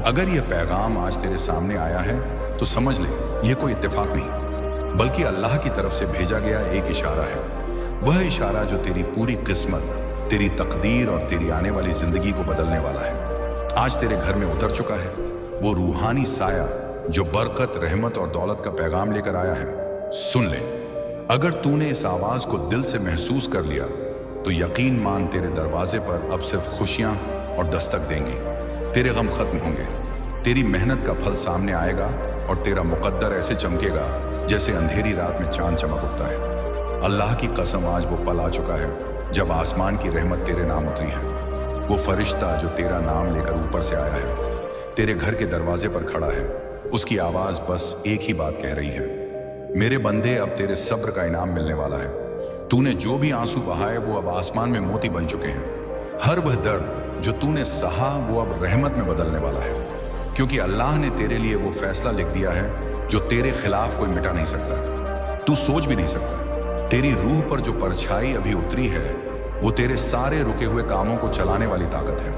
अगर यह पैगाम आज तेरे सामने आया है तो समझ ले यह कोई इत्तेफाक नहीं, बल्कि अल्लाह की तरफ से भेजा गया एक इशारा है। वह इशारा जो तेरी पूरी किस्मत, तेरी तकदीर और तेरी आने वाली जिंदगी को बदलने वाला है, आज तेरे घर में उतर चुका है। वो रूहानी साया जो बरकत, रहमत और दौलत का पैगाम लेकर आया है। सुन ले, अगर तूने इस आवाज को दिल से महसूस कर लिया तो यकीन मान तेरे दरवाजे पर अब सिर्फ खुशियां और दस्तक देंगी। तेरे गम खत्म होंगे, तेरी मेहनत का फल सामने आएगा और तेरा मुकद्दर ऐसे चमकेगा जैसे अंधेरी रात में चांद चमक उठता है। अल्लाह की कसम, आज वो पल आ चुका है जब आसमान की रहमत तेरे नाम उतरी है। वो फरिश्ता जो तेरा नाम लेकर ऊपर से आया है, तेरे घर के दरवाजे पर खड़ा है। उसकी आवाज बस एक ही बात कह रही है, मेरे बंदे, अब तेरे सब्र का इनाम मिलने वाला है। तूने जो भी आंसू बहाए वो अब आसमान में मोती बन चुके हैं। हर वह दर्द जो तूने सहा वो अब रहमत में बदलने वाला है, क्योंकि अल्लाह ने तेरे लिए वो फैसला लिख दिया है जो तेरे खिलाफ कोई मिटा नहीं सकता, तू सोच भी नहीं सकता। तेरी रूह पर जो परछाई अभी उतरी है वो तेरे सारे रुके हुए कामों को चलाने वाली ताकत है।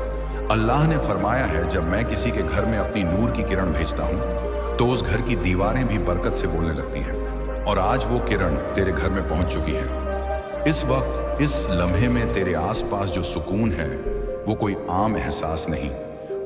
अल्लाह ने फरमाया है, जब मैं किसी के घर में अपनी नूर की किरण भेजता हूँ तो उस घर की दीवारें भी बरकत से बोलने लगती हैं। और आज वो किरण तेरे घर में पहुंच चुकी है। इस वक्त, इस लम्हे में तेरे आसपास जो सुकून है वो कोई आम एहसास नहीं,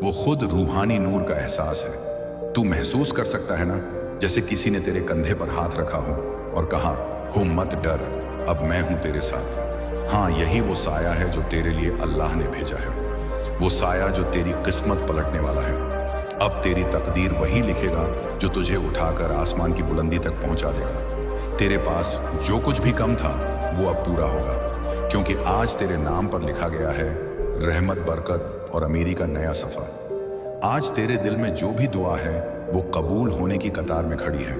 वो खुद रूहानी नूर का एहसास है। तू महसूस कर सकता है ना, जैसे किसी ने तेरे कंधे पर हाथ रखा हो और कहा हो मत डर, अब मैं हूं तेरे साथ। हाँ, यही वो साया है जो तेरे लिए अल्लाह ने भेजा है। वो साया जो तेरी किस्मत पलटने वाला है। अब तेरी तकदीर वही लिखेगा जो तुझे उठाकर आसमान की बुलंदी तक पहुंचा देगा। तेरे पास जो कुछ भी कम था वो अब पूरा होगा, क्योंकि आज तेरे नाम पर लिखा गया है रहमत, बरकत और अमीरी का नया सफर। आज तेरे दिल में जो भी दुआ है वो कबूल होने की कतार में खड़ी है।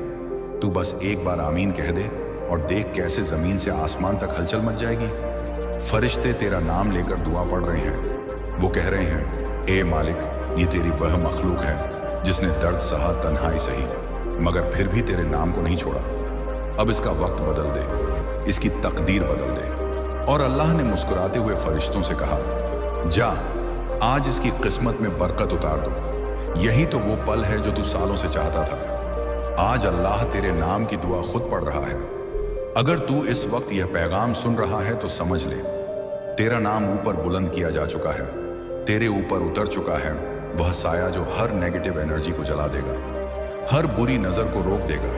तू बस एक बार आमीन कह दे और देख कैसे जमीन से आसमान तक हलचल मच जाएगी। फरिश्ते तेरा नाम लेकर दुआ पढ़ रहे हैं। वो कह रहे हैं, ए मालिक, ये तेरी वह मखलूक है जिसने दर्द सहा, तन्हाई सही, मगर फिर भी तेरे नाम को नहीं छोड़ा। अब इसका वक्त बदल दे, इसकी तकदीर बदल दे। और अल्लाह ने मुस्कुराते हुए फरिश्तों से कहा, जा, आज इसकी किस्मत में बरकत उतार दो। यही तो वो पल है जो तू सालों से चाहता था। आज अल्लाह तेरे नाम की दुआ खुद पढ़ रहा है। अगर तू इस वक्त यह पैगाम सुन रहा है तो समझ ले, तेरा नाम ऊपर बुलंद किया जा चुका है। तेरे ऊपर उतर चुका है वह साया जो हर नेगेटिव एनर्जी को जला देगा, हर बुरी नजर को रोक देगा।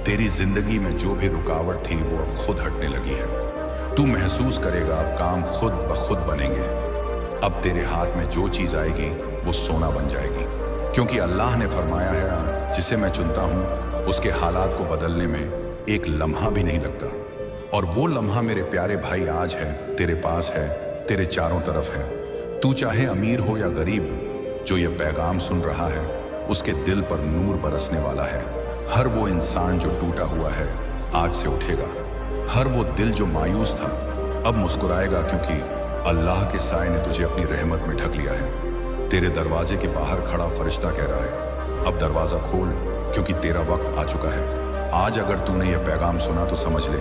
तेरी जिंदगी में जो भी रुकावट थी वो अब खुद हटने लगी है। तू महसूस करेगा अब काम खुद ब खुद बनेंगे। अब तेरे हाथ में जो चीज आएगी वो सोना बन जाएगी, क्योंकि अल्लाह ने फरमाया है, जिसे मैं चुनता हूं उसके हालात को बदलने में एक लम्हा भी नहीं लगता। और वो लम्हा मेरे प्यारे भाई आज है, तेरे पास है, तेरे चारों तरफ है। तू चाहे अमीर हो या गरीब, जो ये पैगाम सुन रहा है उसके दिल पर नूर बरसने वाला है। हर वो इंसान जो टूटा हुआ है आज से उठेगा। हर वो दिल जो मायूस था अब मुस्कुराएगा, क्योंकि अल्लाह के साए ने तुझे अपनी रहमत में ढक लिया है। तेरे दरवाजे के बाहर खड़ा फरिश्ता कह रहा है, अब दरवाजा खोल, क्योंकि तेरा वक्त आ चुका है। आज अगर तूने यह पैगाम सुना तो समझ ले,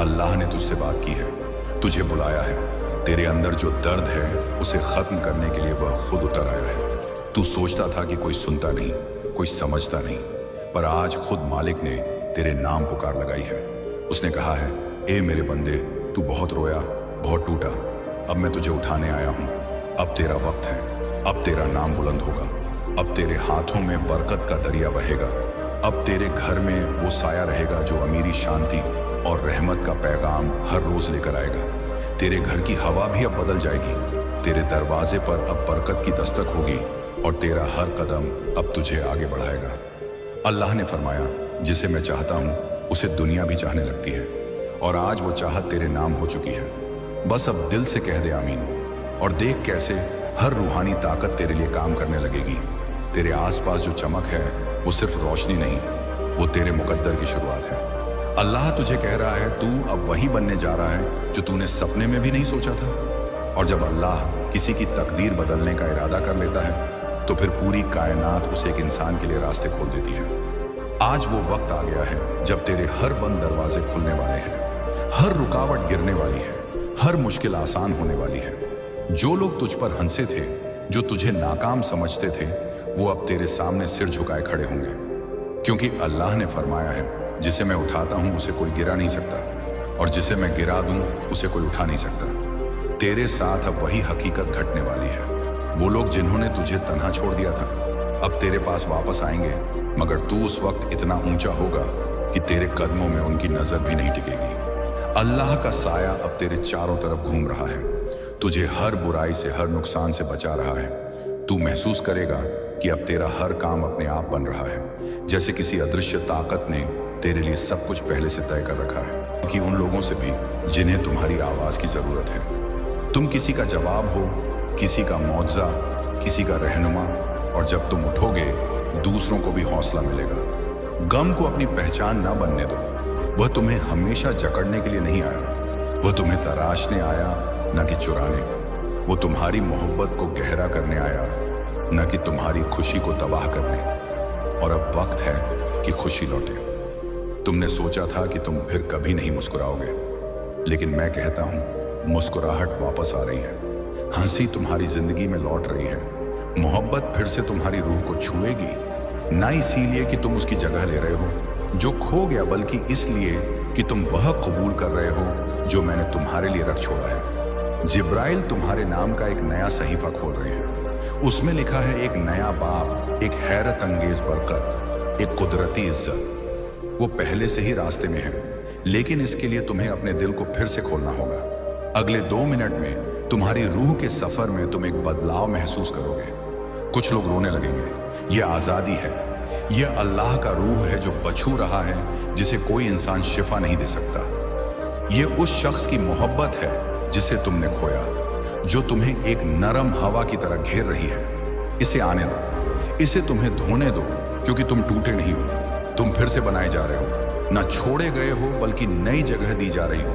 अल्लाह ने तुझसे बात की है, तुझे बुलाया है। तेरे अंदर जो दर्द है उसे खत्म करने के लिए वह खुद उतर आया है। तू सोचता था कि कोई सुनता नहीं, कोई समझता नहीं, पर आज खुद मालिक ने तेरे नाम पुकार लगाई है। उसने कहा है, ए मेरे बंदे, तू बहुत रोया, बहुत टूटा, अब मैं तुझे उठाने आया हूँ। अब तेरा वक्त है, अब तेरा नाम बुलंद होगा, अब तेरे हाथों में बरकत का दरिया बहेगा। अब तेरे घर में वो साया रहेगा जो अमीरी, शांति और रहमत का पैगाम हर रोज लेकर आएगा। तेरे घर की हवा भी अब बदल जाएगी। तेरे दरवाजे पर अब बरकत की दस्तक होगी और तेरा हर कदम अब तुझे आगे बढ़ाएगा। अल्लाह ने फरमाया, जिसे मैं चाहता हूँ उसे दुनिया भी चाहने लगती है, और आज वो चाहत तेरे नाम हो चुकी है। बस अब दिल से कह दे आमीन, और देख कैसे हर रूहानी ताकत तेरे लिए काम करने लगेगी। तेरे आसपास जो चमक है वो सिर्फ रोशनी नहीं, वो तेरे मुकद्दर की शुरुआत है। अल्लाह तुझे कह रहा है, तू अब वही बनने जा रहा है जो तूने सपने में भी नहीं सोचा था। और जब अल्लाह किसी की तकदीर बदलने का इरादा कर लेता है तो फिर पूरी कायनात उस एक इंसान के लिए रास्ते खोल देती है। आज वो वक्त आ गया है जब तेरे हर बंद दरवाजे खुलने वाले हैं, हर रुकावट गिरने वाली है, हर मुश्किल आसान होने वाली है। जो लोग तुझ पर हंसे थे, जो तुझे नाकाम समझते थे, वो अब तेरे सामने सिर झुकाए खड़े होंगे, क्योंकि अल्लाह ने फरमाया है, जिसे मैं उठाता हूं उसे कोई गिरा नहीं सकता, और जिसे मैं गिरा दूं उसे कोई उठा नहीं सकता। तेरे साथ अब वही हकीकत घटने वाली है। वो लोग जिन्होंने तुझे तन्हा छोड़ दिया था अब तेरे पास वापस आएंगे, मगर तू उस वक्त इतना ऊंचा होगा कि तेरे कदमों में उनकी नजर भी नहीं टिकेगी। अल्लाह का साया अब तेरे चारों तरफ घूम रहा है, तुझे हर बुराई से, हर नुकसान से बचा रहा है। तू महसूस करेगा कि अब तेरा हर काम अपने आप बन रहा है, जैसे किसी अदृश्य ताकत ने तेरे लिए सब कुछ पहले से तय कर रखा है, कि उन लोगों से भी जिन्हें तुम्हारी आवाज की जरूरत है। तुम किसी का जवाब हो, किसी का मौजज़ा, किसी का रहनुमा, और जब तुम उठोगे दूसरों को भी हौसला मिलेगा। गम को अपनी पहचान ना बनने दो, वह तुम्हें हमेशा जकड़ने के लिए नहीं आया, वह तुम्हें तराशने आया न कि चुराने। वो तुम्हारी मोहब्बत को गहरा करने आया, न कि तुम्हारी खुशी को तबाह करने। और अब वक्त है कि खुशी लौटे। तुमने सोचा था कि तुम फिर कभी नहीं मुस्कुराओगे, लेकिन मैं कहता हूं मुस्कुराहट वापस आ रही है, हंसी तुम्हारी जिंदगी में लौट रही है, मोहब्बत फिर से तुम्हारी रूह को छुएगी, ना इसीलिए कि तुम उसकी जगह ले रहे हो जो खो गया, बल्कि इसलिए कि तुम वह कबूल कर रहे हो जो मैंने तुम्हारे लिए रख छोड़ा है। जिब्राइल तुम्हारे नाम का एक नया सहीफा खोल रहे हैं। उसमें लिखा है एक नया बाब, एक हैरत अंगेज बरकत, एक कुदरती इज्जत। वो पहले से ही रास्ते में है, लेकिन इसके लिए तुम्हें अपने दिल को फिर से खोलना होगा। अगले 2 मिनट में तुम्हारी रूह के सफर में तुम एक बदलाव महसूस करोगे। कुछ लोग रोने लगेंगे। यह आजादी है, यह अल्लाह का रूह है जो बछू रहा है, जिसे कोई इंसान शिफा नहीं दे सकता। यह उस शख्स की मोहब्बत है जिसे तुमने खोया, जो तुम्हें एक नरम हवा की तरह घेर रही है। इसे आने दो, इसे तुम्हें धोने दो, क्योंकि तुम टूटे नहीं हो, तुम फिर से बनाए जा रहे हो। ना छोड़े गए हो, बल्कि नई जगह दी जा रही हो।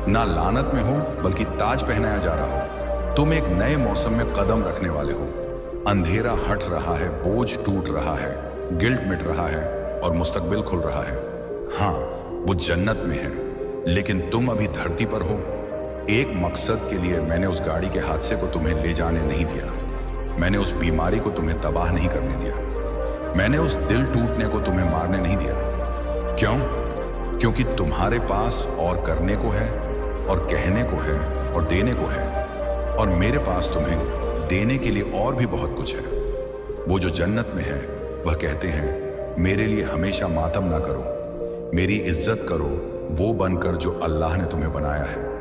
ना लानत में हो, बल्कि ताज पहनाया जा रहा हो। तुम एक नए मौसम में कदम रखने वाले हो। अंधेरा हट रहा है, बोझ टूट रहा है, गिल्ट मिट रहा है, और मुस्तकबिल खुल रहा है। हाँ, वो जन्नत में है, लेकिन तुम अभी धरती पर हो। एक मकसद के लिए मैंने उस गाड़ी के हादसे को तुम्हें ले जाने नहीं दिया, मैंने उस बीमारी को तुम्हें तबाह नहीं करने दिया, मैंने उस दिल टूटने को तुम्हें मारने नहीं दिया। क्यों? क्योंकि तुम्हारे पास और करने को है, और कहने को है, और देने को है, और मेरे पास तुम्हें देने के लिए और भी बहुत कुछ है। वो जो जन्नत में है वह कहते हैं, मेरे लिए हमेशा मातम ना करो, मेरी इज्जत करो वो बनकर जो अल्लाह ने तुम्हें बनाया है।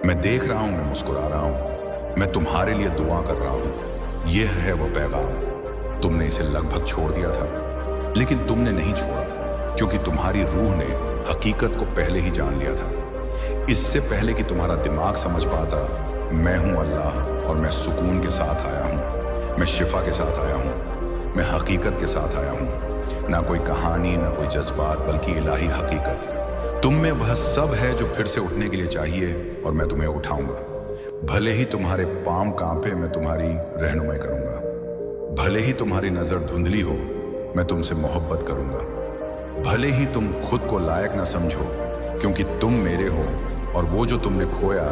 मैं देख रहा हूं, मैं मुस्कुरा रहा हूं, मैं तुम्हारे लिए दुआ कर रहा हूं। यह है वो पैगाम। तुमने इसे लगभग छोड़ दिया था, लेकिन तुमने नहीं छोड़ा, क्योंकि तुम्हारी रूह ने हकीकत को पहले ही जान लिया था। इससे पहले कि तुम्हारा दिमाग समझ पाता, मैं हूं अल्लाह, और मैं सुकून के साथ आया हूं, मैं शिफा के साथ आया हूं, मैं हकीकत के साथ आया हूं। ना कोई कहानी, ना कोई जज्बात, बल्कि इलाही हकीकत। तुम में वह सब है जो फिर से उठने के लिए चाहिए, और मैं तुम्हें उठाऊंगा। भले ही तुम्हारे पांव कांपे, मैं तुम्हारी रहनुमाई करूंगा। भले ही तुम्हारी नजर धुंधली हो, मैं तुमसे मोहब्बत करूंगा। भले ही तुम खुद को लायक ना समझो, क्योंकि तुम मेरे हो, और वो जो तुमने खोया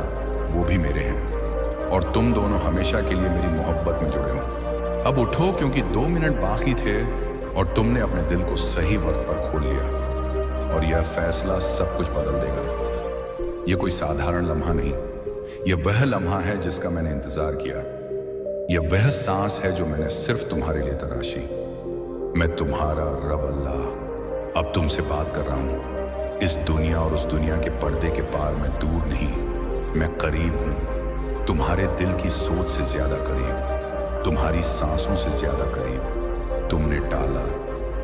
वो भी मेरे हैं, और तुम दोनों हमेशा के लिए मेरी मोहब्बत में जुड़े हो। अब उठो, क्योंकि 2 मिनट बाकी थे, और तुमने अपने दिल को सही वक्त पर खोल लिया, और यह फैसला सब कुछ बदल देगा। यह कोई साधारण लम्हा नहीं, यह वह लम्हा है जिसका मैंने इंतजार किया। यह वह सांस है जो मैंने सिर्फ तुम्हारे लिए तराशी। मैं तुम्हारा रब अल्लाह अब तुमसे बात कर रहा हूं। इस दुनिया और उस दुनिया के पर्दे के पार मैं दूर नहीं, मैं करीब हूं। तुम्हारे दिल की सोच से ज्यादा करीब, तुम्हारी सांसों से ज्यादा करीब। तुमने टाला,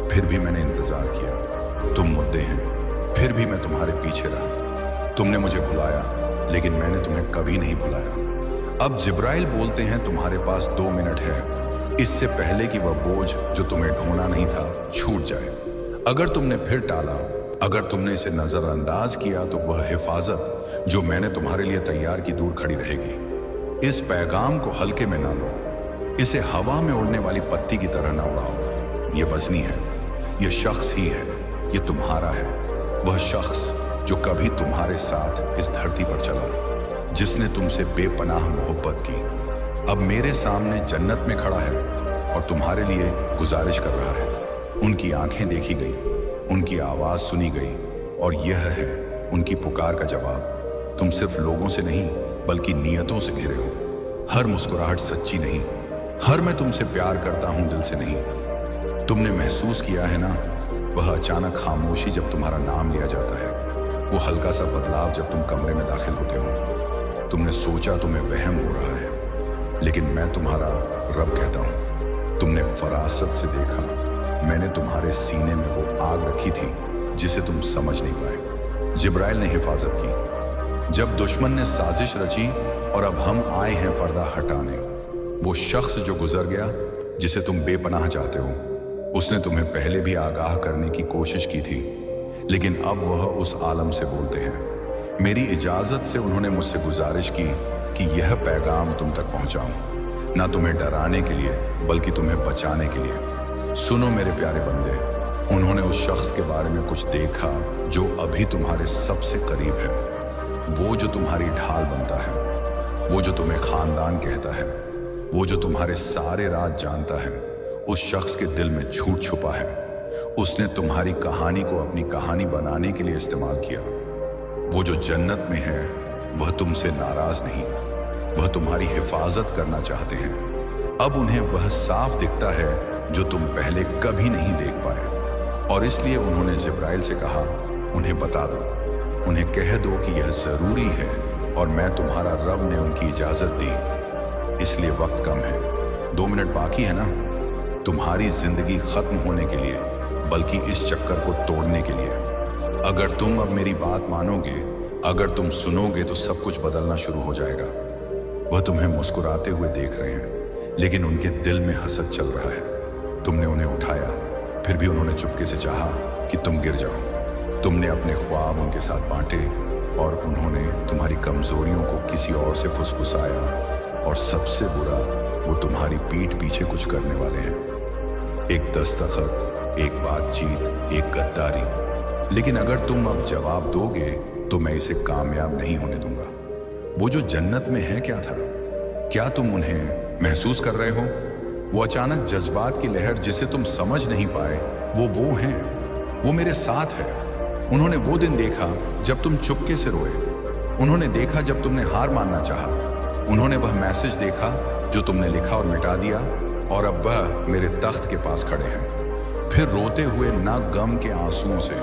फिर भी मैंने इंतजार किया। तुम मुद्दे हैं, फिर भी मैं तुम्हारे पीछे रहा। तुमने मुझे भुलाया, लेकिन मैंने तुम्हें कभी नहीं भुलाया। अब जिब्राइल बोलते हैं, तुम्हारे पास 2 मिनट है, इससे पहले कि वह बोझ जो तुम्हें ढोना नहीं था छूट जाए। अगर तुमने फिर टाला, अगर तुमने इसे नजरअंदाज किया, तो वह हिफाजत जो मैंने तुम्हारे लिए तैयार की दूर खड़ी रहेगी। इस पैगाम को हल्के में ना लो, इसे हवा में उड़ने वाली पत्ती की तरह ना उड़ाओ। ये वजनी है, ये शख्स ही है, ये तुम्हारा है। वह शख्स जो कभी तुम्हारे साथ इस धरती पर चला, जिसने तुमसे बेपनाह मोहब्बत की, अब मेरे सामने जन्नत में खड़ा है। और तुम्हारे लिए गुजारिश कर रहा है। उनकी आंखें देखी गई, उनकी आवाज़ सुनी गई, और यह है उनकी पुकार का जवाब। तुम सिर्फ लोगों से नहीं बल्कि नियतों से घिरे हो। हर मुस्कुराहट सच्ची नहीं, हर मैं तुमसे प्यार करता हूं दिल से नहीं। तुमने महसूस किया है ना वह अचानक खामोशी जब तुम्हारा नाम लिया जाता है, वो हल्का सा बदलाव जब तुम कमरे में दाखिल होते हो। तुमने सोचा तुम्हें वहम हो रहा है, लेकिन मैं तुम्हारा रब कहता हूँ। तुमने फरासत से देखा, मैंने तुम्हारे सीने में वो आग रखी थी जिसे तुम समझ नहीं पाए। जिब्राइल ने हिफाजत की जब दुश्मन ने साजिश रची, और अब हम आए हैं पर्दा हटाने। वो शख्स जो गुजर गया जिसे तुम बेपनाह चाहते हो, उसने तुम्हें पहले भी आगाह करने की कोशिश की थी, लेकिन अब वह उस आलम से बोलते हैं। मेरी इजाजत से उन्होंने मुझसे गुजारिश की कि यह पैगाम तुम तक पहुंचाऊं, ना तुम्हें डराने के लिए बल्कि तुम्हें बचाने के लिए। सुनो मेरे प्यारे बंदे, उन्होंने उस शख्स के बारे में कुछ देखा जो अभी तुम्हारे सबसे करीब है, वो जो तुम्हारी ढाल बनता है, वो जो तुम्हें खानदान कहता है, वो जो तुम्हारे सारे राज जानता है। उस शख्स के दिल में झूठ छुपा है। उसने तुम्हारी कहानी को अपनी कहानी बनाने के लिए इस्तेमाल किया। वो जो जन्नत में है वह तुमसे नाराज नहीं, वह तुम्हारी हिफाजत करना चाहते हैं। अब उन्हें वह साफ दिखता है जो तुम पहले कभी नहीं देख पाए, और इसलिए उन्होंने जिब्राइल से कहा, उन्हें बता दो, उन्हें कह दो कि यह जरूरी है और मैं तुम्हारा रब ने उनकी इजाजत दी। इसलिए वक्त कम है, 2 मिनट बाकी है ना, तुम्हारी जिंदगी खत्म होने के लिए, बल्कि इस चक्कर को तोड़ने के लिए। अगर तुम अब मेरी बात मानोगे, अगर तुम सुनोगे तो सब कुछ बदलना शुरू हो जाएगा। वह तुम्हें मुस्कुराते हुए देख रहे हैं, लेकिन उनके दिल में हसद चल रहा है। तुमने उन्हें उठाया, फिर भी उन्होंने चुपके से चाहा कि तुम गिर जाओ। तुमने अपने ख्वाब उनके साथ बांटे, और उन्होंने तुम्हारी कमजोरियों को किसी और से फुसफुसाया, और सबसे बुरा, वो तुम्हारी पीठ पीछे कुछ करने वाले हैं। एक दस्तखत, एक बातचीत, एक गद्दारी। लेकिन अगर तुम अब जवाब दोगे तो मैं इसे कामयाब नहीं होने दूंगा। वो जो जन्नत में है क्या था? क्या तुम उन्हें महसूस कर रहे हो? वो अचानक जज्बात की लहर जिसे तुम समझ नहीं पाए, वो हैं। वो मेरे साथ है। उन्होंने वो दिन देखा जब तुम चुपके से रोए। उन्होंने देखा जब तुमने हार मानना चाहा। उन्होंने वह मैसेज देखा जो तुमने लिखा और मिटा दिया, और अब वह मेरे तख्त के पास खड़े हैं, फिर रोते हुए ना गम के आंसुओं से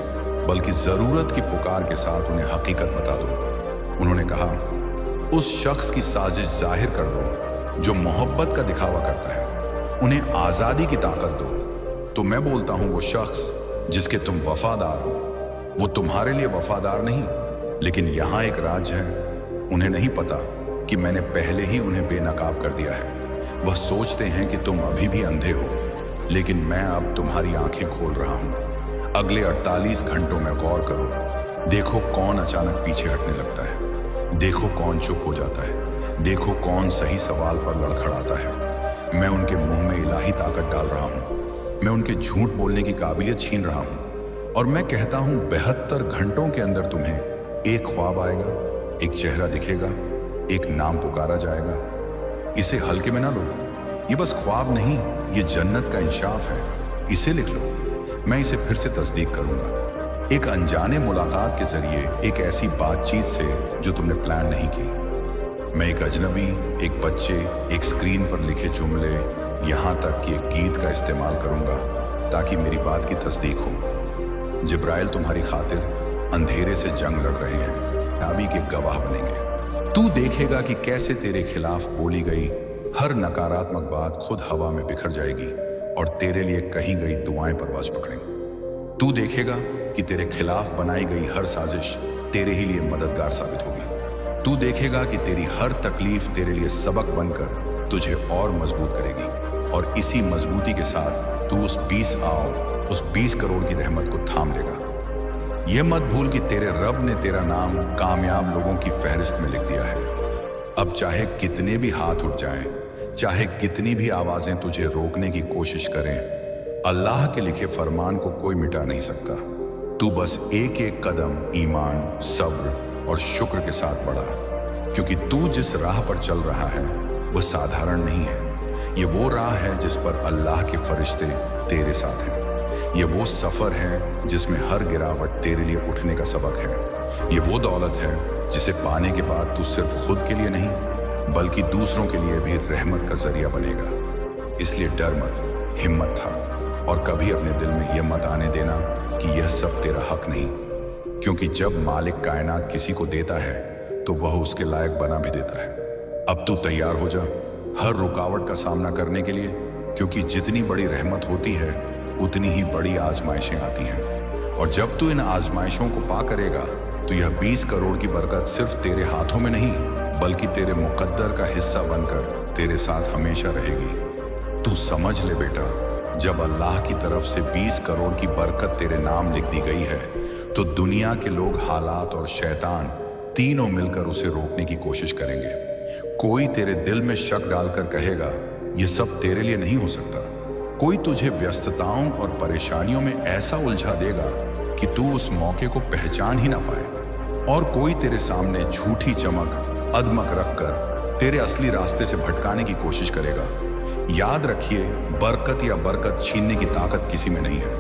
बल्कि जरूरत की पुकार के साथ उन्हें हकीकत बता दो। उन्होंने कहा, उस शख्स की साजिश जाहिर कर दो जो मोहब्बत का दिखावा करता है, उन्हें आजादी की ताकत दो। तो मैं बोलता हूं, वो शख्स जिसके तुम वफादार हो, वो तुम्हारे लिए वफादार नहीं। लेकिन यहां एक राज है, उन्हें नहीं पता कि मैंने पहले ही उन्हें बेनकाब कर दिया है। वह सोचते हैं कि तुम अभी भी अंधे हो, लेकिन मैं अब तुम्हारी आंखें खोल रहा हूं। अगले 48 घंटों में गौर करो। देखो कौन अचानक पीछे हटने लगता है, देखो कौन चुप हो जाता है, देखो कौन सही सवाल पर लड़खड़ाता है। मैं उनके मुंह में इलाही ताकत डाल रहा हूं, मैं उनके झूठ बोलने की काबिलियत छीन रहा हूं, और मैं कहता हूं 72 घंटों के अंदर तुम्हें एक ख्वाब आएगा, एक चेहरा दिखेगा, एक नाम पुकारा जाएगा। इसे हल्के में ना लो, ये बस ख्वाब नहीं, ये जन्नत का इंशाफ है। इसे लिख लो, मैं इसे फिर से तस्दीक करूंगा। एक अनजाने मुलाकात के जरिए, एक ऐसी बातचीत से जो तुमने प्लान नहीं की। मैं एक अजनबी, एक बच्चे, एक स्क्रीन पर लिखे जुमले, यहां तक कि एक गीत का इस्तेमाल करूंगा ताकि मेरी बात की तस्दीक हो। जिब्राइल तुम्हारी खातिर अंधेरे से जंग लड़ रहे हैं, कामयाबी के गवाह बनेंगे। तू देखेगा कि कैसे तेरे खिलाफ बोली गई हर नकारात्मक बात खुद हवा में बिखर जाएगी, और तेरे लिए कही गई दुआएं परवाज पकड़ेंगी। तू देखेगा कि तेरे खिलाफ बनाई गई हर साजिश तेरे ही लिए मददगार साबित होगी। तू देखेगा कि तेरी हर तकलीफ तेरे लिए सबक बनकर तुझे और मजबूत करेगी, और इसी मजबूती के साथ तू उस 20 करोड़ की रहमत को थाम लेगा। यह मत भूल कि तेरे रब ने तेरा नाम कामयाब लोगों की फहरिस्त में लिख दिया है। अब चाहे कितने भी हाथ उठ जाएं, चाहे कितनी भी आवाजें तुझे रोकने की कोशिश करें, अल्लाह के लिखे फरमान को कोई मिटा नहीं सकता। तू बस एक एक कदम ईमान, सब्र और शुक्र के साथ बढ़ा, क्योंकि तू जिस राह पर चल रहा है वह साधारण नहीं है। ये वो राह है जिस पर अल्लाह के फरिश्ते तेरे साथ हैं। ये वो सफर है जिसमें हर गिरावट तेरे लिए उठने का सबक है। ये वो दौलत है जिसे पाने के बाद तू सिर्फ खुद के लिए नहीं बल्कि दूसरों के लिए भी रहमत का जरिया बनेगा। इसलिए डर मत, हिम्मत था, और कभी अपने दिल में यह मत आने देना कि यह सब तेरा हक नहीं, क्योंकि जब मालिक कायनात किसी को देता है तो वह उसके लायक बना भी देता है। अब तू तैयार हो जा हर रुकावट का सामना करने के लिए, क्योंकि जितनी बड़ी रहमत होती है उतनी ही बड़ी आजमाइशें आती हैं। और जब तू इन आजमाइशों को पा करेगा तो यह 20 करोड़ की बरकत सिर्फ तेरे हाथों में नहीं बल्कि तेरे मुकद्दर का हिस्सा बनकर तेरे साथ हमेशा रहेगी। तू समझ ले बेटा, जब अल्लाह की तरफ से 20 करोड़ की बरकत तेरे नाम लिख दी गई है तो दुनिया के लोग, हालात और शैतान तीनों मिलकर उसे रोकने की कोशिश करेंगे। कोई तेरे दिल में शक डालकर कहेगा यह सब तेरे लिए नहीं हो सकता। कोई तुझे व्यस्तताओं और परेशानियों में ऐसा उलझा देगा कि तू उस मौके को पहचान ही ना पाए, और कोई तेरे सामने झूठी चमक अदमक रखकर तेरे असली रास्ते से भटकाने की कोशिश करेगा। याद रखिए, बरकत या बरकत छीनने की ताकत किसी में नहीं है,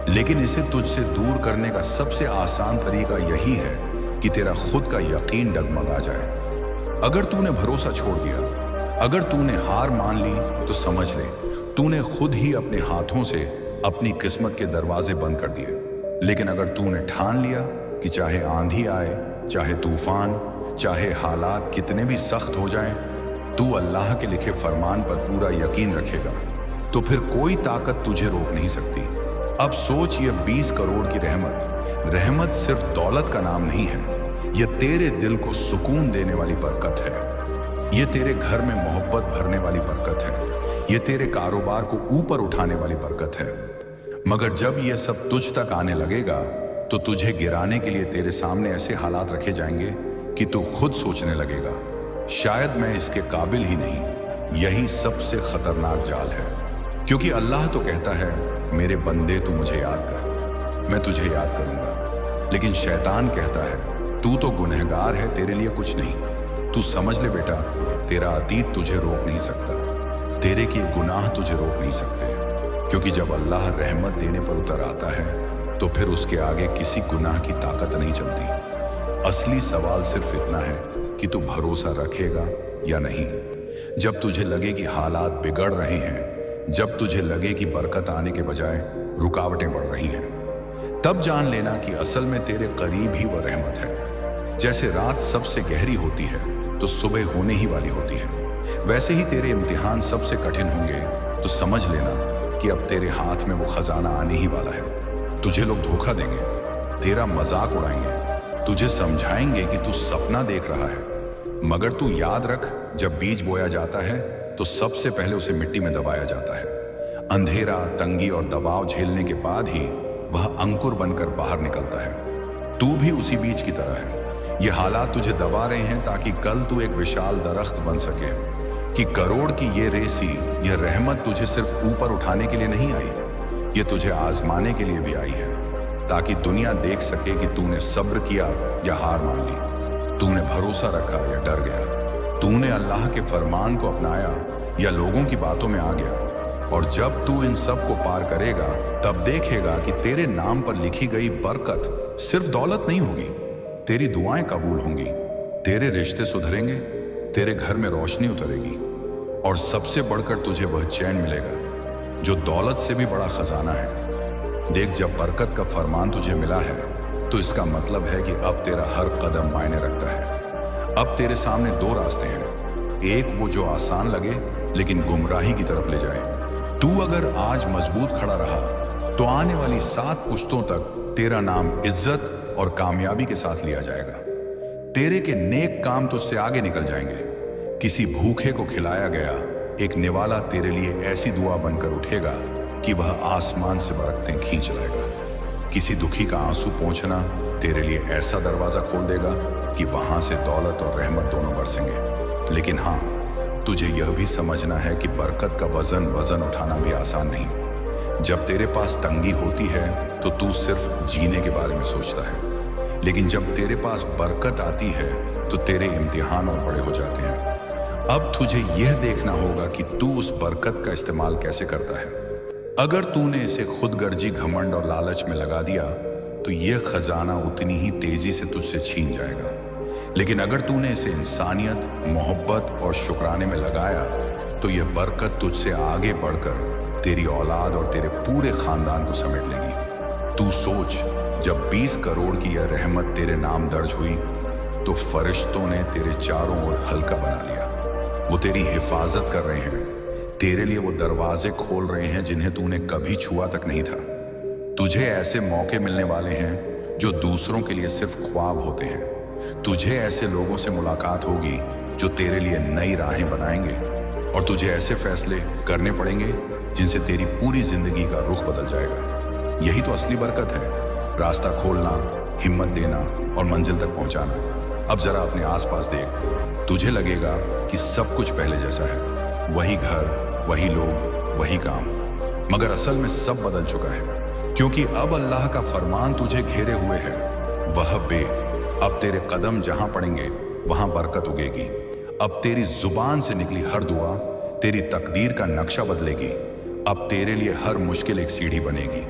लेकिन इसे तुझसे दूर करने का सबसे आसान तरीका यही है कि तेरा खुद का यकीन डगमगा जाए। अगर तूने भरोसा छोड़ दिया, अगर तूने हार मान ली, तो समझ ले तूने खुद ही अपने हाथों से अपनी किस्मत के दरवाजे बंद कर दिए। लेकिन अगर तूने ठान लिया कि चाहे आंधी आए, चाहे तूफान, चाहे हालात कितने भी सख्त हो जाएं, तू अल्लाह के लिखे फरमान पर पूरा यकीन रखेगा, तो फिर कोई ताकत तुझे रोक नहीं सकती। अब सोच, ये 20 करोड़ की रहमत सिर्फ दौलत का नाम नहीं है, यह तेरे दिल को सुकून देने वाली बरकत है। ये तेरे घर में मोहब्बत भरने वाली बरकत है। ये तेरे कारोबार को ऊपर उठाने वाली बरकत है। मगर जब यह सब तुझ तक आने लगेगा तो तुझे गिराने के लिए तेरे सामने ऐसे हालात रखे जाएंगे कि तू खुद सोचने लगेगा, शायद मैं इसके काबिल ही नहीं। यही सबसे खतरनाक जाल है, क्योंकि अल्लाह तो कहता है मेरे बंदे तू मुझे याद कर, मैं तुझे याद करूंगा। लेकिन शैतान कहता है तू तो गुनहगार है, तेरे लिए कुछ नहीं। तू समझ ले बेटा, तेरा अतीत तुझे रोक नहीं सकता, तेरे किए गुनाह तुझे रोक नहीं सकते, क्योंकि जब अल्लाह रहमत देने पर उतर आता है तो फिर उसके आगे किसी गुनाह की ताकत नहीं चलती। असली सवाल सिर्फ इतना है कि तू भरोसा रखेगा या नहीं। जब तुझे लगे कि हालात बिगड़ रहे हैं, जब तुझे लगे कि बरकत आने के बजाय रुकावटें बढ़ रही हैं, तब जान लेना कि असल में तेरे करीब ही वह रहमत है। जैसे रात सबसे गहरी होती है तो सुबह होने ही वाली होती है, वैसे ही तेरे इम्तिहान सबसे कठिन होंगे तो समझ लेना कि अब तेरे हाथ में वो खजाना आने ही वाला है। तुझे लोग धोखा देंगे, तेरा मजाक उड़ाएंगे, तुझे समझाएंगे कि तू सपना देख रहा है, मगर तू याद रख, जब बीज बोया जाता है तो सबसे पहले उसे मिट्टी में दबाया जाता है। अंधेरा, तंगी और दबाव झेलने के बाद ही वह अंकुर बनकर बाहर निकलता है। तू भी उसी बीज की तरह है। ये हालात तुझे दबा रहे हैं ताकि कल तू एक विशाल दरख्त बन सके, कि करोड़ की ये रेसी, ये रहमत तुझे सिर्फ ऊपर उठाने के लिए नहीं आई, ये तुझे आजमाने के लिए भी आई है, ताकि दुनिया देख सके कि तूने सब्र किया या हार मान ली, तूने भरोसा रखा या डर गया, तूने अल्लाह के फरमान को अपनाया या लोगों की बातों में आ गया। और जब तू इन सब को पार करेगा तब देखेगा कि तेरे नाम पर लिखी गई बरकत सिर्फ दौलत नहीं होगी, तेरी दुआएं कबूल होंगी, तेरे रिश्ते सुधरेंगे, तेरे घर में रोशनी उतरेगी, और सबसे बढ़कर तुझे वह चैन मिलेगा जो दौलत से भी बड़ा खजाना है। देख, जब बरकत का फरमान तुझे मिला है तो इसका मतलब है कि अब तेरा हर कदम मायने रखता है। अब तेरे सामने दो रास्ते हैं, एक वो जो आसान लगे लेकिन गुमराही की तरफ ले जाए। तू अगर आज मजबूत खड़ा रहा तो आने वाली 7 पुश्तों तक तेरा नाम इज्जत और कामयाबी के साथ लिया जाएगा। तेरे के नेक काम तुझसे आगे निकल जाएंगे। किसी भूखे को खिलाया गया एक निवाला तेरे लिए ऐसी दुआ बनकर उठेगा कि वह आसमान से बरकतें खींच लाएगा। किसी दुखी का आंसू पोंछना तेरे लिए ऐसा दरवाजा खोल देगा कि वहां से दौलत और रहमत दोनों बरसेंगे। लेकिन हाँ, तुझे यह भी समझना है कि बरकत का वजन उठाना भी आसान नहीं। जब तेरे पास तंगी होती है तो तू सिर्फ जीने के बारे में सोचता है, लेकिन जब तेरे पास बरकत आती है तो तेरे इम्तिहान और बड़े हो जाते हैं। अब तुझे यह देखना होगा कि तू उस बरकत का इस्तेमाल कैसे करता है। अगर तूने इसे खुदगर्जी, घमंड और लालच में लगा दिया तो यह खजाना उतनी ही तेजी से तुझसे छीन जाएगा। लेकिन अगर तूने इसे इंसानियत, मोहब्बत और शुक्राने में लगाया तो यह बरकत तुझसे आगे बढ़कर तेरी औलाद और तेरे पूरे खानदान को समेट लेगी। तू सोच, जब 20 करोड़ की यह रहमत तेरे नाम दर्ज हुई तो फरिश्तों ने तेरे चारों ओर हल्का बना लिया। वो तेरी हिफाजत कर रहे हैं, तेरे लिए वो दरवाजे खोल रहे हैं जिन्हें तूने कभी छुआ तक नहीं था। तुझे ऐसे मौके मिलने वाले हैं जो दूसरों के लिए सिर्फ ख्वाब होते हैं। तुझे ऐसे लोगों से मुलाकात होगी जो तेरे लिए नई राहें बनाएंगे, और तुझे ऐसे फैसले करने पड़ेंगे जिनसे तेरी पूरी जिंदगी का रुख बदल जाएगा। यही तो असली बरकत है, रास्ता खोलना, हिम्मत देना और मंजिल तक पहुंचाना। अब जरा अपने आसपास देख, तुझे लगेगा कि सब कुछ पहले जैसा है, वही घर, वही लोग, वही काम, मगर असल में सब बदल चुका है, क्योंकि अब अल्लाह का फरमान तुझे घेरे हुए है। वह बे, अब तेरे कदम जहां पड़ेंगे वहां बरकत उगेगी। अब तेरी जुबान से निकली हर दुआ तेरी तकदीर का नक्शा बदलेगी। अब तेरे लिए हर मुश्किल एक सीढ़ी बनेगी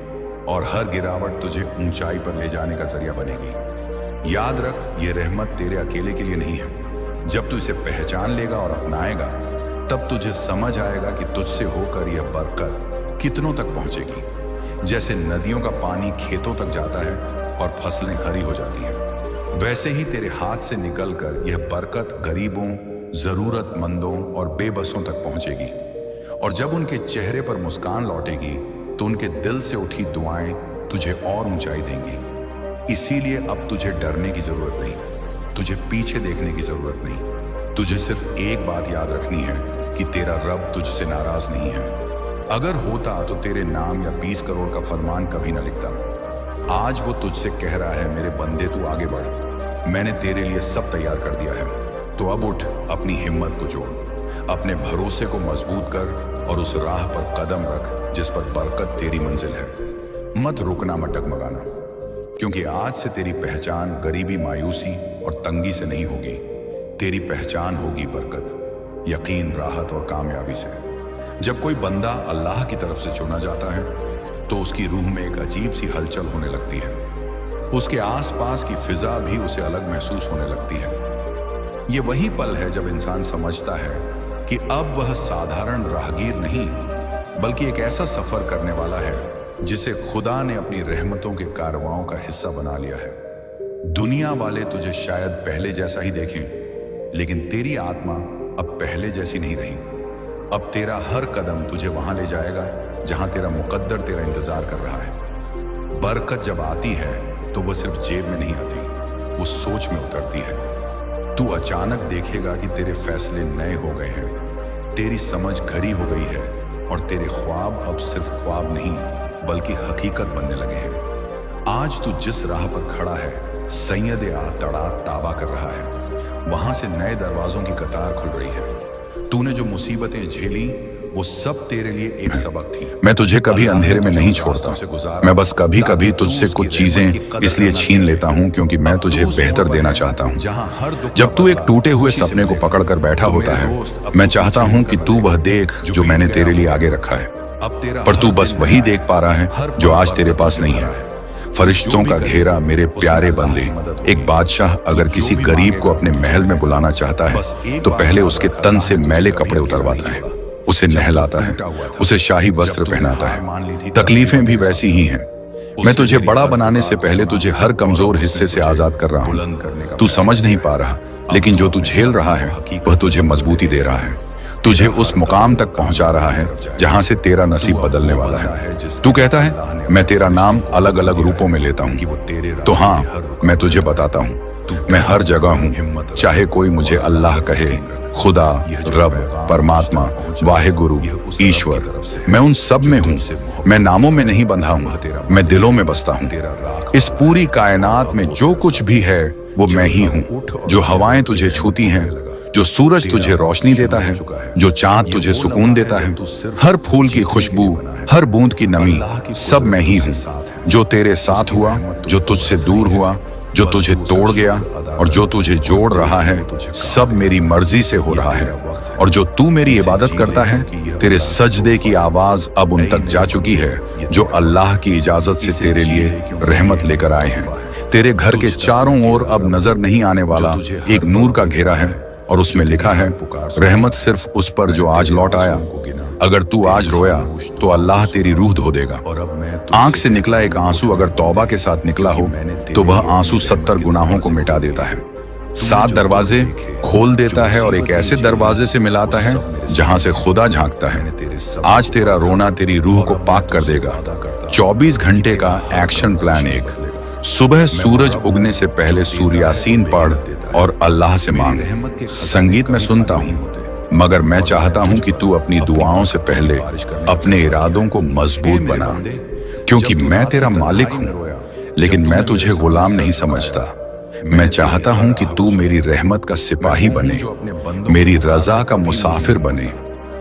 और हर गिरावट तुझे ऊंचाई पर ले जाने का जरिया बनेगी। याद रख, ये रहमत तेरे अकेले के लिए नहीं है। जब तू इसे पहचान लेगा और अपनाएगा तब तुझे समझ आएगा कि तुझसे होकर यह बरकत कितनों तक पहुंचेगी। जैसे नदियों का पानी खेतों तक जाता है और फसलें हरी हो जाती हैं, वैसे ही तेरे हाथ से निकलकर यह बरकत गरीबों, जरूरतमंदों और बेबसों तक पहुंचेगी। और जब उनके चेहरे पर मुस्कान लौटेगी तो उनके दिल से उठी दुआएं तुझे और ऊंचाई देंगी। इसीलिए अब तुझे डरने की जरूरत नहीं, तुझे पीछे देखने की जरूरत नहीं। तुझे सिर्फ एक बात याद रखनी है कि तेरा रब तुझसे नाराज नहीं है। अगर होता तो तेरे नाम या 20 करोड़ का फरमान कभी न लिखता। आज वो तुझसे कह रहा है, मेरे बंदे तू आगे बढ़, मैंने तेरे लिए सब तैयार कर दिया है। तो अब उठ, अपनी हिम्मत को जोड़, अपने भरोसे को मजबूत कर और उस राह पर कदम रख जिस पर बरकत तेरी मंजिल है। मत रुकना, मत डगमगाना, क्योंकि आज से तेरी पहचान गरीबी, मायूसी और तंगी से नहीं होगी। तेरी पहचान होगी बरकत, यकीन, राहत और कामयाबी से। जब कोई बंदा अल्लाह की तरफ से चुना जाता है तो उसकी रूह में एक अजीब सी हलचल होने लगती है। उसके आसपास की फिजा भी उसे अलग महसूस होने लगती है। ये वही पल है जब इंसान समझता है कि अब वह साधारण राहगीर नहीं, बल्कि एक ऐसा सफर करने वाला है जिसे खुदा ने अपनी रहमतों के कारवाओं का हिस्सा बना लिया है। दुनिया वाले तुझे शायद पहले जैसा ही देखें, लेकिन तेरी आत्मा अब पहले जैसी नहीं रही। अब तेरा हर कदम तुझे वहां ले जाएगा जहां तेरा मुकद्दर तेरा इंतजार कर रहा है। बरकत जब आती है तो वह सिर्फ जेब में नहीं आती, वो सोच में उतरती है। तू अचानक देखेगा कि तेरे फैसले नए हो गए हैं, तेरी समझ घड़ी हो गई है और तेरे ख्वाब अब सिर्फ ख्वाब नहीं बल्कि हकीकत बनने लगे हैं। आज तू जिस राह पर खड़ा है, सैयद तड़ा ताबा कर रहा है। वहां से नए दरवाजों की कतार खुल रही है। तूने जो मुसीबतें झेली वो सब तेरे लिए एक सबक थी। मैं तुझे कभी अंधेरे में नहीं छोड़ता, मैं बस कभी कभी तुझसे कुछ चीजें इसलिए छीन लेता हूँ क्योंकि मैं तुझे बेहतर देना चाहता हूँ। जब तू एक टूटे हुए सपने को पकड़ कर बैठा होता है, मैं चाहता हूँ कि तू वह देख जो मैंने तेरे लिए आगे रखा है, पर तू बस वही देख पा रहा है जो आज तेरे पास नहीं है। फरिश्तों का घेरा मेरे प्यारे बंदे। एक बादशाह अगर किसी गरीब को अपने महल में बुलाना चाहता है तो पहले उसके तन से मैले कपड़े उतरवाता है, उसे नहलाता है, उसे शाही वस्त्र पहनाता है। तकलीफें भी वैसी ही हैं। मैं तुझे बड़ा बनाने से पहले तुझे हर कमजोर हिस्से से आजाद कर रहा हूँ। तू समझ नहीं पा रहा, लेकिन जो तू झेल रहा है वह तुझे मजबूती दे रहा है, तुझे उस मुकाम तक पहुंचा रहा है जहां से तेरा नसीब बदलने वाला है। तू कहता है मैं तेरा नाम अलग अलग रूपों में लेता हूँ, तो हाँ, मैं तुझे बताता हूँ, मैं हर जगह हूँ। चाहे कोई मुझे अल्लाह कहे, खुदा, रब, परमात्मा, वाहे गुरु, ईश्वर, मैं उन सब में हूँ। मैं नामों में नहीं बंधा हूँ, मैं दिलों में बसता हूँ। इस पूरी कायनात में जो कुछ भी है वो मैं ही हूँ। जो हवाएं तुझे छूती हैं, जो सूरज तुझे रोशनी देता है, जो चांद तुझे सुकून देता है, हर फूल की खुशबू, हर बूंद की नमी, सब मैं ही हूँ। जो तेरे साथ हुआ, जो तुझसे दूर हुआ, जो तुझे तोड़ गया और जो तुझे जोड़ रहा है, सब मेरी मर्जी से हो रहा है। और जो तू मेरी इबादत करता है, तेरे सजदे की आवाज अब उन तक जा चुकी है जो अल्लाह की इजाजत से तेरे लिए रहमत लेकर आए हैं। तेरे घर के चारों ओर अब नजर नहीं आने वाला एक नूर का घेरा है और उसमें लिखा है, रहमत सिर्फ उस पर जो आज लौट आया। अगर तू आज रोया तो अल्लाह तेरी रूह धो देगा। आंख से निकला एक आंसू अगर तौबा के साथ निकला हो तो वह आंसू 70 गुनाहों को मिटा देता है। 7 दरवाजे खोल देता है और एक ऐसे दरवाजे से मिलाता है जहां से खुदा झांकता है। आज तेरा रोना तेरी रूह को पाक कर देगा। 24 घंटे का एक्शन प्लान। एक, सुबह सूरज उगने से पहले सूर्यासीन पढ़ और अल्लाह से मांग। संगीत में सुनता हूँ, मगर मैं चाहता हूं कि तू अपनी दुआओं से पहले अपने इरादों को मजबूत बना, क्योंकि मैं तेरा मालिक हूं, लेकिन मैं तुझे गुलाम नहीं समझता। मैं चाहता हूं कि तू मेरी रहमत का सिपाही बने, मेरी रजा का मुसाफिर बने।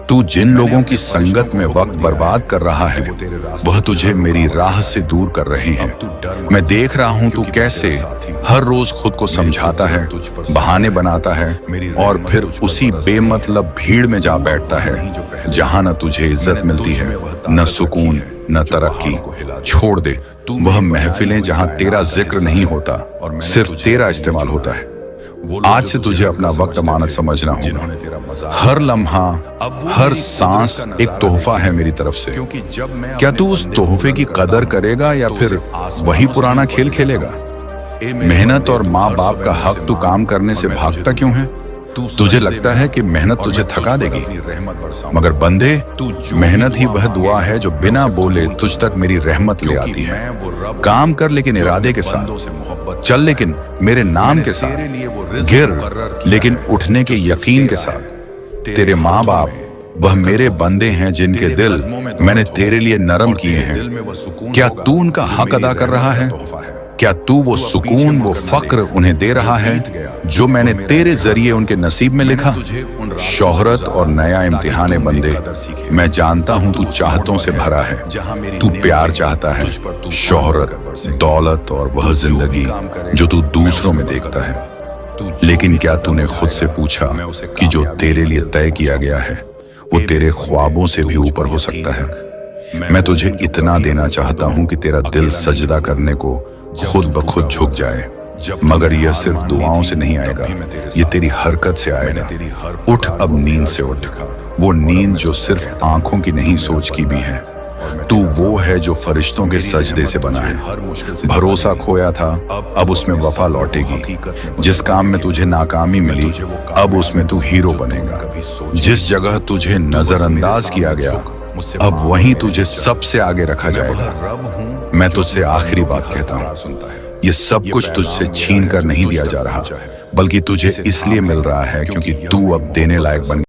तू जिन लोगों की संगत में वक्त बर्बाद कर रहा है, वह तुझे मेरी राह से दूर कर रहे हैं। मैं देख रहा हूं तू कैसे हर रोज खुद को समझाता है, बहाने बनाता है और फिर उसी बेमतलब भीड़ में जा बैठता है जहां न तुझे इज्जत मिलती है, न सुकून, न तरक्की। छोड़ दे वह महफिलें जहां तेरा जिक्र नहीं होता, सिर्फ तेरा इस्तेमाल होता है। आज से तुझे अपना वक्त अमानत समझना होगा। हर लम्हा, हर सांस एक तोहफा है मेरी तरफ से। क्या तू उस तोहफे की कदर करेगा या फिर वही पुराना खेल खेलेगा? मेहनत और माँ बाप का हक तू काम करने से भागता क्यों है? तुझे लगता है कि मेहनत तुझे थका देगी, मगर बंदे, मेहनत ही वह दुआ है जो बिना बोले तुझ तक मेरी रहमत ले आती है। काम कर लेकिन इरादे के साथ, चल लेकिन मेरे नाम के साथ, गिर लेकिन उठने के यकीन के साथ। तेरे माँ बाप वह मेरे बंदे हैं जिनके दिल मैंने तेरे लिए नरम किए हैं। क्या तू उनका हक अदा कर रहा है? क्या तू वो सुकून, वो फक्र उन्हें दे रहा है जो मैंने तेरे जरिए उनके नसीब में लिखा? शोहरत और नया इम्तिहान बंदे, मैं जानता हूं तू चाहतों से भरा है। तू प्यार चाहता है, शोहरत, दौलत और वह जिंदगी जो तू दूसरों में देखता है। लेकिन क्या तूने खुद से पूछा कि जो तेरे लिए तय किया गया है वो तेरे ख्वाबों से भी ऊपर हो सकता है? मैं तुझे इतना देना चाहता हूं कि तेरा दिल सजदा करने को खुद ब खुद झुक जाए, मगर यह सिर्फ दुआओं से नहीं आएगा, ये तेरी हरकत से आएगा। उठ अब नींद से उठ, वो नींद जो सिर्फ आंखों की नहीं सोच की भी है। तू वो है जो फरिश्तों के सजदे से बना है। भरोसा खोया था, अब उसमें वफा लौटेगी। जिस काम में तुझे नाकामी मिली, अब उसमें तू हीरो बनेगा। जिस जगह तुझे नजरअंदाज किया गया, अब वहीं तुझे सबसे आगे रखा जाएगा। मैं तुझसे आखिरी बात कहता हूँ, ये सब कुछ तुझसे छीन कर नहीं दिया जा रहा, बल्कि तुझे इसलिए मिल रहा है क्योंकि तू अब देने लायक बन